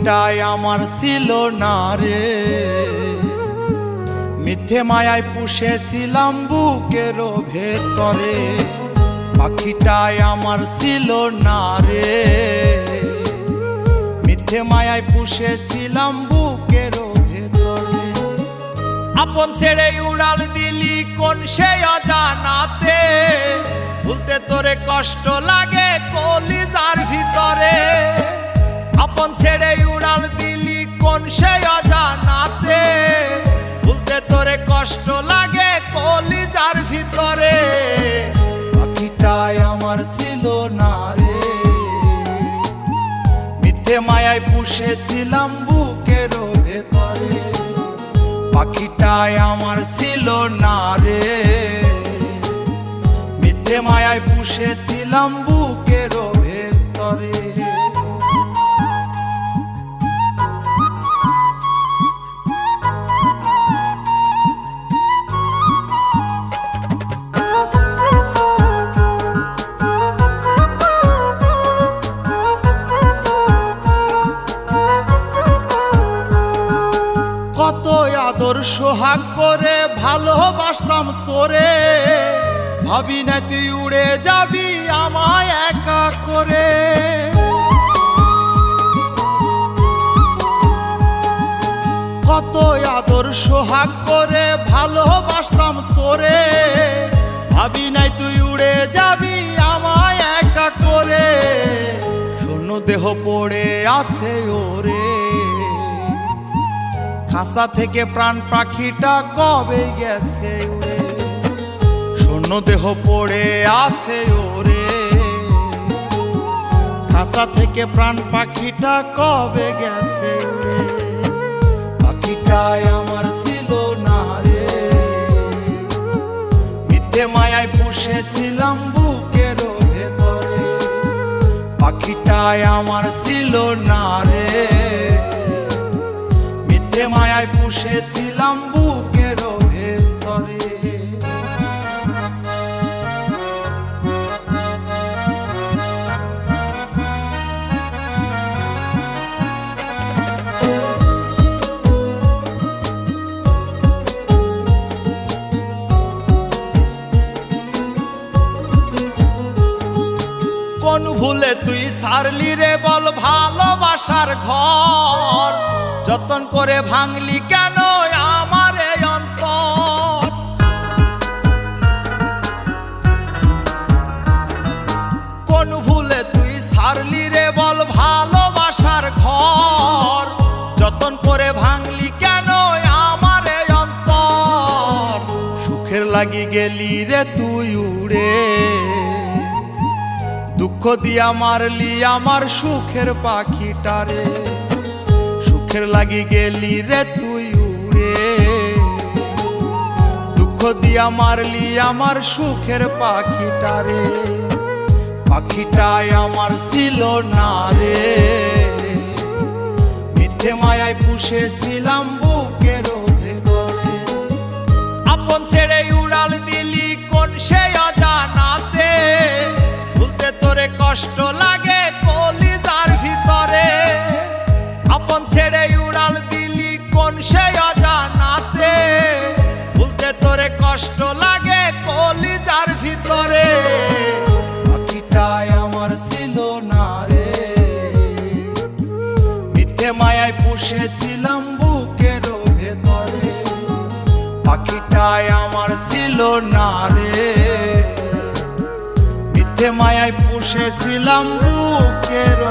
পাখিটাই আমার ছিল না রে, মিথ্যে মায়ায় পুষেছিলাম বুকের ভেতরে। পাখিটাই আমার ছিল না রে, মিথ্যে মায়ায় পুষেছিলাম বুকের ভেতরে। আপন ছেড়ে উড়াল দিলি কোন সে অজানাতে, ভুলতে তোরে কষ্ট লাগে কলিজার ভিতরে। আপন ছেড়ে উড়াল দিলি কোন সে অজানাতে, ভুলতে তোরে কষ্ট লাগে কলিজার ভিতরে। পাখিটাই আমার ছিল না রে, মিথ্যে মায়ায় পুষেছিলাম বুকের ভেতরে। পাখিটাই আমার ছিল না রে, মিথ্যে মায়ায় পুষেছিলাম বুকের ভেতরে। কত আদর সোহাগ করে ভালোবাসতাম তোরে, ভাবি না তুই উড়ে যাবি আমায় একা করে। কত আদর সোহাগ করে ভালোবাসতাম তোরে, ভাবি নাই তুই উড়ে যাবি আমায় একা করে। শূন্য দেহ পড়ে আছে ওরে, খাঁচা থেকে প্রাণ পাখিটা কবে গেছে উড়ে। শূন্য দেহ পড়ে আছে ওরে, খাঁচা থেকে প্রাণ পাখিটা কবে গেছে উড়ে। পাখিটাই আমার ছিল না রে, মিথ্যে মায়ায় পুষেছিলাম বুকের ভেতরে। পাখিটাই আমার ছিল না রে, মিথ্যে মায়ায় পুষেছিলাম বুকের ভেতরে। কোন ভুলে তুই সারলি রে বল ভালোবাসার ঘর, যতন করে ভাঙলি কেন আমার এই অন্তর। কোন ভুলে তুই সারলি রে বল ভালোবাসার ঘর, যতন করে ভাঙলি কেন আমার এই অন্তর। সুখের লাগি গেলি রে তুই উড়ে, দুঃখ দিয়া মারলি আমার সুখের পাখিটারে। সুখের লাগি গেলি রে তুই উড়ে, দুঃখ দিয়া মারলি আমার সুখের পাখিটারে। পাখিটাই আমার ছিল না রে, মিথ্যে মায়ায় পুষেছিলাম বুকের ভেতরে। আপন ছেড়ে উড়াল দিলি কোন সে অজানাতে, ভুলতে তোরে কষ্ট লাগে কলিজার ভিতরে। আপন ছেড়ে উড়াল দিলি কোন সে অজানাতে, ভুলতে তোরে কষ্ট লাগে কলিজার ভিতরে। পাখিটাই আমার ছিল না রে, মিথ্যে মায়ায় পুষেছিলাম বুকের ভেতরে। পাখিটাই আমার ছিল না রে, মিথ্যে মায়ায় পুষেছিলাম বুকের